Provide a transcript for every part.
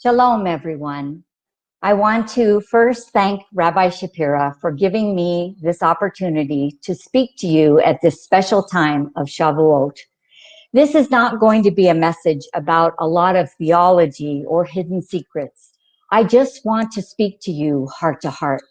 Shalom, everyone. I want to first thank Rabbi Shapira for giving me this opportunity to speak to you at this special time of Shavuot. This is not going to be a message about a lot of theology or hidden secrets. I just want to speak to you heart to heart.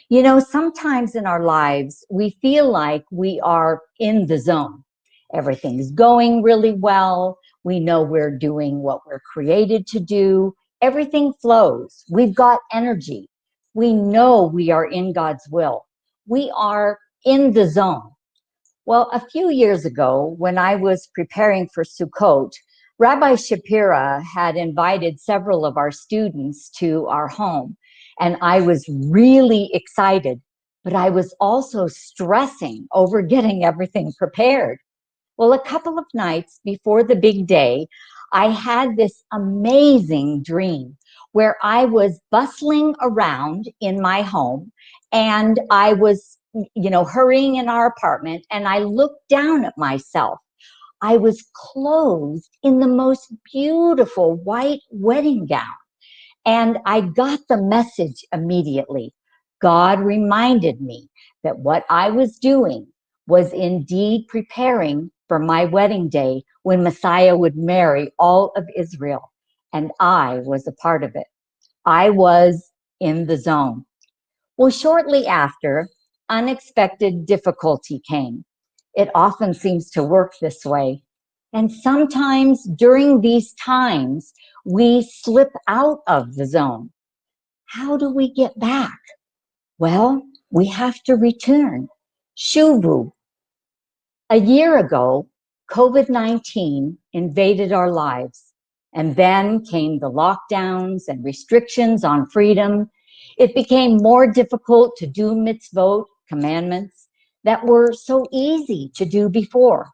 You know, sometimes in our lives, we feel like we are in the zone. Everything's going really well. We know we're doing what we're created to do. Everything flows. We've got energy. We know we are in God's will. We are in the zone. Well, a few years ago, when I was preparing for Sukkot, Rabbi Shapira had invited several of our students to our home, and I was really excited, but I was also stressing over getting everything prepared. Well, a couple of nights before the big day, I had this amazing dream where I was bustling around in my home and I was, hurrying in our apartment, and I looked down at myself. I was clothed in the most beautiful white wedding gown. And I got the message immediately. God reminded me that what I was doing was indeed preparing for my wedding day when Messiah would marry all of Israel. And I was a part of it. I was in the zone. Well, shortly after, unexpected difficulty came. It often seems to work this way. And sometimes during these times, we slip out of the zone. How do we get back? Well, we have to return. Shuvu. A year ago, COVID-19 invaded our lives. And then came the lockdowns and restrictions on freedom. It became more difficult to do mitzvot, commandments, that were so easy to do before.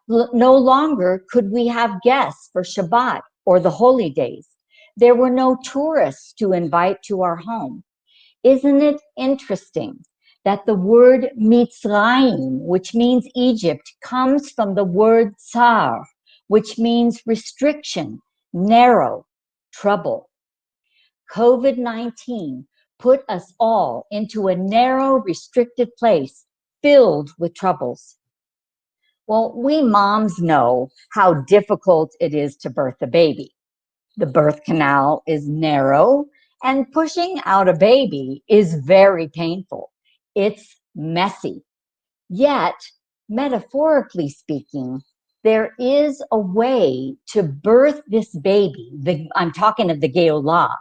No longer could we have guests for Shabbat or the holy days. There were no tourists to invite to our home. Isn't it interesting that the word Mitzrayim, which means Egypt, comes from the word Tsar, which means restriction, narrow, trouble. COVID-19 put us all into a narrow, restricted place filled with troubles. Well, we moms know how difficult it is to birth a baby. The birth canal is narrow, and pushing out a baby is very painful. It's messy. Yet, metaphorically speaking, there is a way to birth this baby, I'm talking of the Geulah,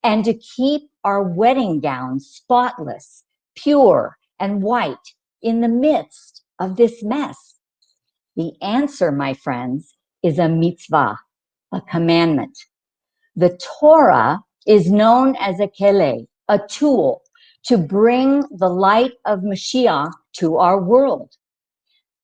and to keep our wedding gowns spotless, pure, and white in the midst of this mess. The answer, my friends, is a mitzvah, a commandment. The Torah is known as a keleh, a tool to bring the light of Mashiach to our world.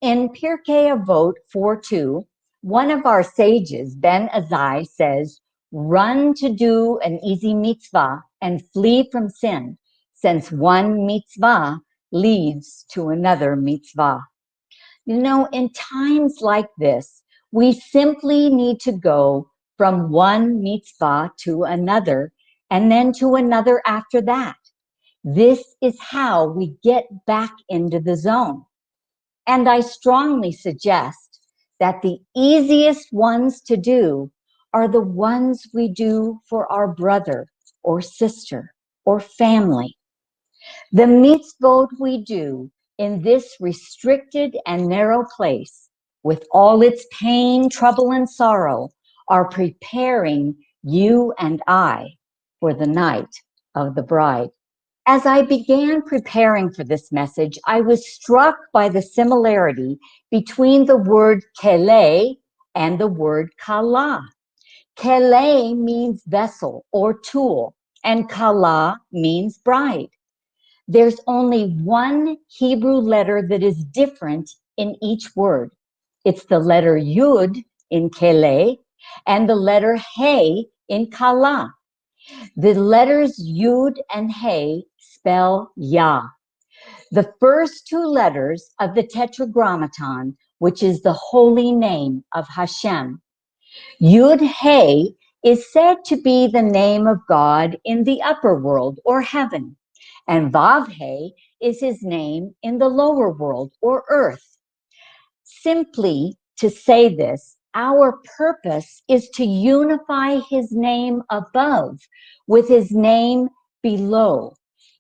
In Pirkei Avot 4:2, one of our sages, Ben Azai, says, "Run to do an easy mitzvah and flee from sin, since one mitzvah leads to another mitzvah." You know, in times like this, we simply need to go from one mitzvah to another and then to another after that. This is how we get back into the zone. And I strongly suggest that the easiest ones to do are the ones we do for our brother or sister or family. The mitzvot we do in this restricted and narrow place, with all its pain, trouble, and sorrow, are preparing you and I for the night of the bride. As I began preparing for this message, I was struck by the similarity between the word keleh and the word kala. Keleh means vessel or tool, and kala means bride. There's only one Hebrew letter that is different in each word. It's the letter Yud in Keleh and the letter He in Kala. The letters Yud and He spell Yah. The first two letters of the Tetragrammaton, which is the holy name of Hashem. Yud He is said to be the name of God in the upper world or heaven, and Vav-He is his name in the lower world or earth. Simply to say this, our purpose is to unify his name above with his name below.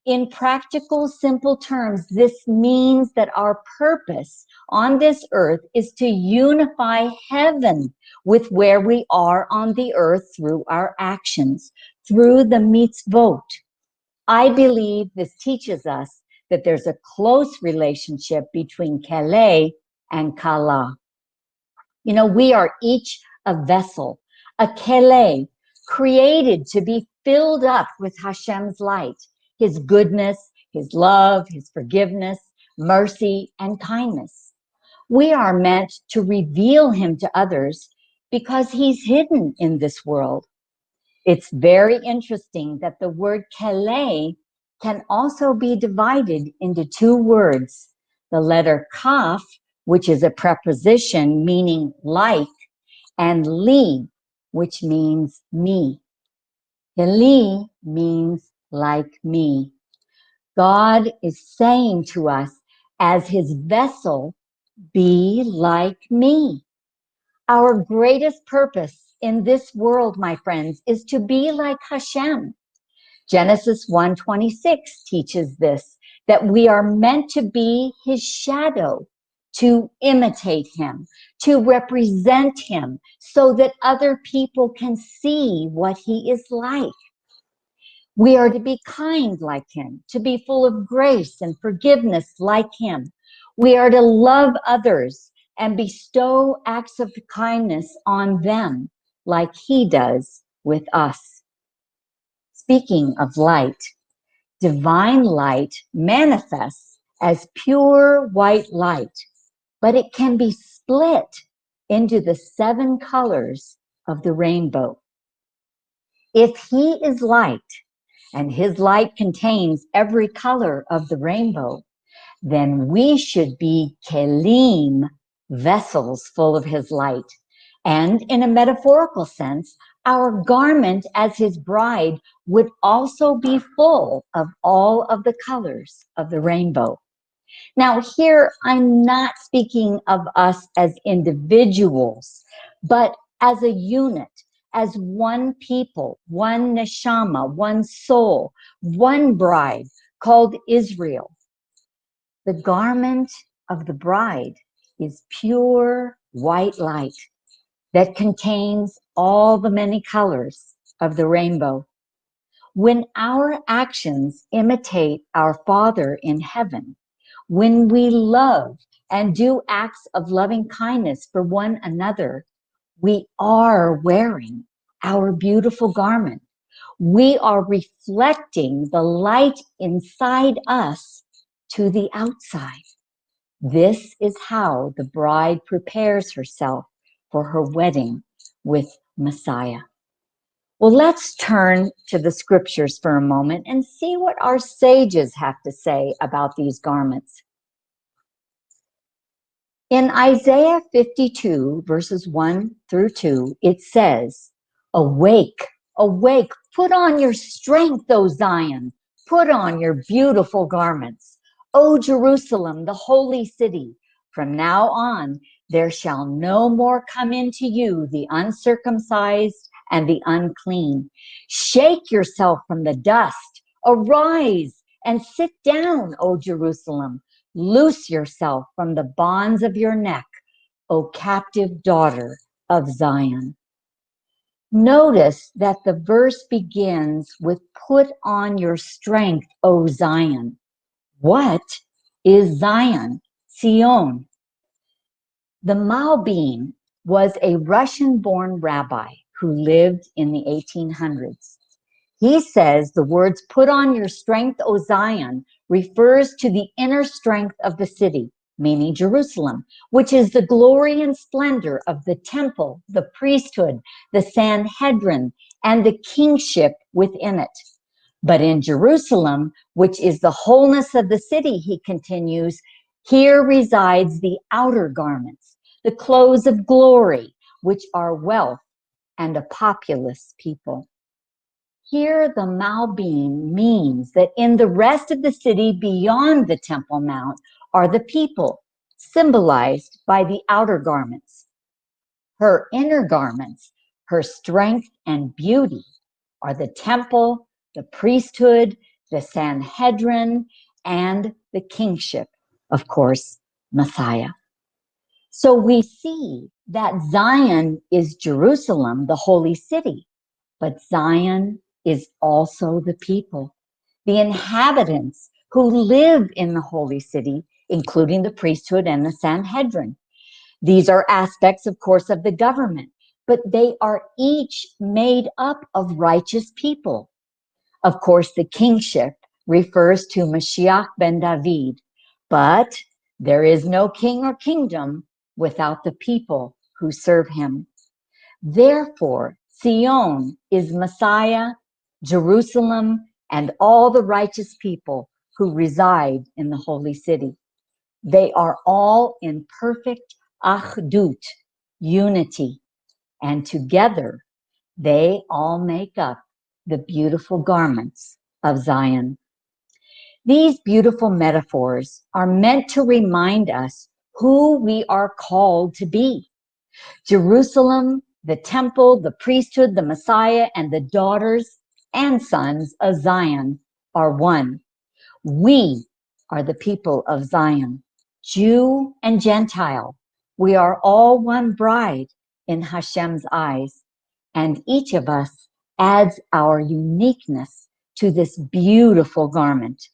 In practical, simple terms, this means that our purpose on this earth is to unify heaven with where we are on the earth through our actions, through the mitzvot. I believe this teaches us that there's a close relationship between Kele and Kala. You know, we are each a vessel, a Kele, created to be filled up with Hashem's light, his goodness, his love, his forgiveness, mercy, and kindness. We are meant to reveal him to others because he's hidden in this world. It's very interesting that the word Kele can also be divided into two words. The letter Kaf, which is a preposition meaning like, and Li, which means me. Kele means like me. God is saying to us, as his vessel, be like me. Our greatest purpose in this world, my friends, is to be like Hashem. Genesis 1:26 teaches this, that we are meant to be his shadow, to imitate him, to represent him, so that other people can see what he is like. We are to be kind like him, to be full of grace and forgiveness like him. We are to love others and bestow acts of kindness on them like he does with us. Speaking of light, divine light manifests as pure white light, but it can be split into the 7 colors of the rainbow. If he is light, and his light contains every color of the rainbow, then we should be kelim, vessels full of his light. And in a metaphorical sense, our garment as his bride would also be full of all of the colors of the rainbow. Now, here I'm not speaking of us as individuals, but as a unit, as one people, one neshama, one soul, one bride called Israel. The garment of the bride is pure white light that contains all the many colors of the rainbow. When our actions imitate our Father in heaven, when we love and do acts of loving kindness for one another, we are wearing our beautiful garment. We are reflecting the light inside us to the outside. This is how the bride prepares herself for her wedding with Messiah. Well, let's turn to the scriptures for a moment and see what our sages have to say about these garments. In Isaiah 52, verses 1 through 2, it says, "Awake, awake, put on your strength, O Zion, put on your beautiful garments. O Jerusalem, the holy city, from now on there shall no more come into you the uncircumcised and the unclean. Shake yourself from the dust, arise and sit down, O Jerusalem. Loose yourself from the bonds of your neck, O captive daughter of Zion." Notice that the verse begins with "put on your strength, O Zion." What is Zion? Zion. The Malbim was a Russian-born rabbi who lived in the 1800s. He says the words "put on your strength, O Zion" refers to the inner strength of the city, meaning Jerusalem, which is the glory and splendor of the temple, the priesthood, the Sanhedrin, and the kingship within it. But in Jerusalem, which is the wholeness of the city, he continues, here resides the outer garments, the clothes of glory, which are wealth, and a populous people. Here, the Malbim means that in the rest of the city beyond the Temple Mount are the people, symbolized by the outer garments. Her inner garments, her strength and beauty, are the temple, the priesthood, the Sanhedrin, and the kingship, of course, Messiah. So we see that Zion is Jerusalem, the holy city, but Zion is also the people, the inhabitants who live in the holy city, including the priesthood and the Sanhedrin. These are aspects, of course, of the government, but they are each made up of righteous people. Of course, the kingship refers to Mashiach ben David, but there is no king or kingdom without the people who serve him. Therefore, Zion is Messiah, Jerusalem, and all the righteous people who reside in the holy city. They are all in perfect achdut, unity, and together they all make up the beautiful garments of Zion. These beautiful metaphors are meant to remind us who we are called to be. Jerusalem, the temple, the priesthood, the Messiah, and the daughters and sons of Zion are one. We are the people of Zion, Jew and Gentile. We are all one bride in Hashem's eyes, and each of us adds our uniqueness to this beautiful garment.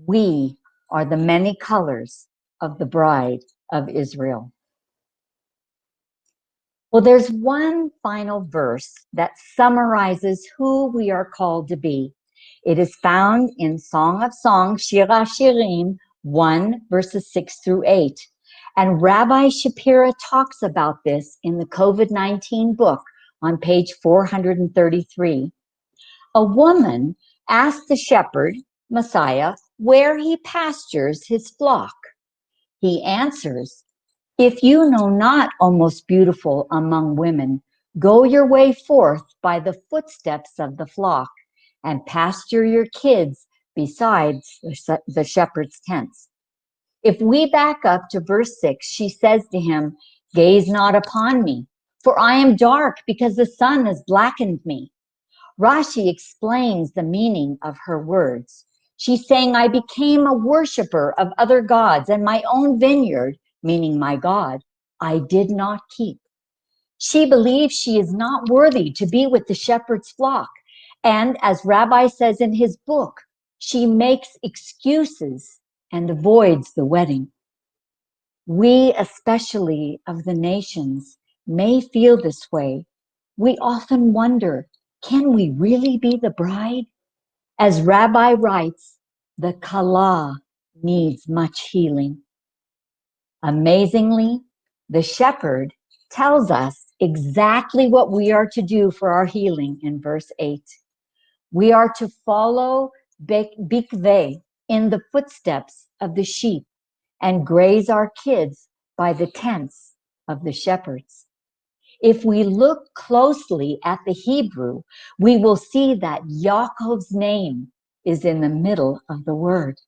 We are the many colors of the bride of Israel. Well, there's one final verse that summarizes who we are called to be. It is found in Song of Songs, Shir HaShirim 1, verses 6 through 8. And Rabbi Shapira talks about this in the COVID-19 book on page 433. A woman asked the shepherd, Messiah, where he pastures his flock. He answers, if you know not, O most beautiful among women, go your way forth by the footsteps of the flock and pasture your kids besides the shepherd's tents. If we back up to verse 6, she says to him, gaze not upon me, for I am dark because the sun has blackened me. Rashi explains the meaning of her words. She's saying, I became a worshiper of other gods, and my own vineyard, meaning my God, I did not keep. She believes she is not worthy to be with the shepherd's flock. And as Rabbi says in his book, she makes excuses and avoids the wedding. We, especially of the nations, may feel this way. We often wonder, can we really be the bride? As Rabbi writes, the Kala needs much healing. Amazingly, the shepherd tells us exactly what we are to do for our healing in verse 8. We are to follow Bikveh in the footsteps of the sheep and graze our kids by the tents of the shepherds. If we look closely at the Hebrew, we will see that Yaakov's name is in the middle of the word.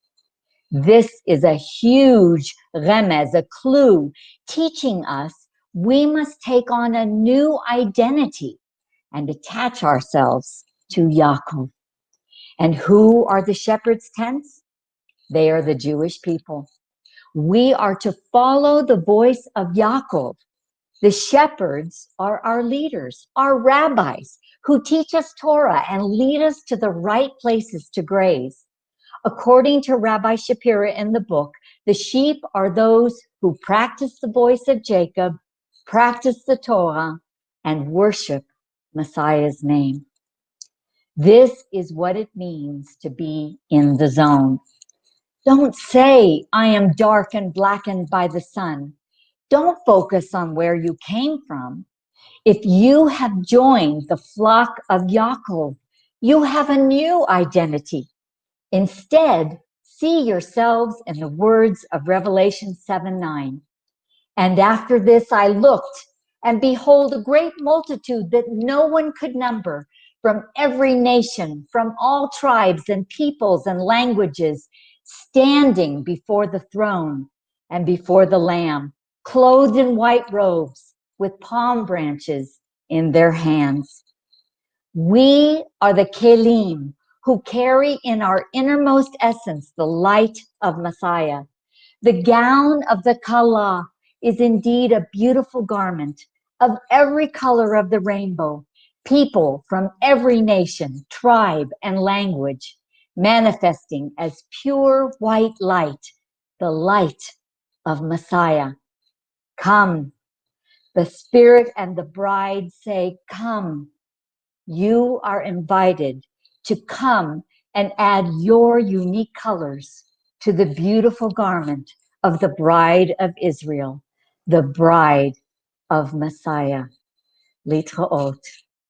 This is a huge remez, a clue, teaching us we must take on a new identity and attach ourselves to Yaakov. And who are the shepherds' tents? They are the Jewish people. We are to follow the voice of Yaakov. The shepherds are our leaders, our rabbis, who teach us Torah and lead us to the right places to graze. According to Rabbi Shapira in the book, the sheep are those who practice the voice of Jacob, practice the Torah, and worship Messiah's name. This is what it means to be in the zone. Don't say, I am dark and blackened by the sun. Don't focus on where you came from. If you have joined the flock of Yaakov, you have a new identity. Instead, see yourselves in the words of Revelation 7:9. And after this I looked, And behold, a great multitude that no one could number, from every nation, from all tribes and peoples and languages, standing before the throne and before the Lamb, clothed in white robes, with palm branches in their hands. We are the Kelim, who carry in our innermost essence the light of Messiah. The gown of the Kala is indeed a beautiful garment of every color of the rainbow, people from every nation, tribe, and language, manifesting as pure white light, the light of Messiah. Come, the Spirit and the bride say, come. You are invited to come and add your unique colors to the beautiful garment of the bride of Israel, the bride of Messiah. Litraot.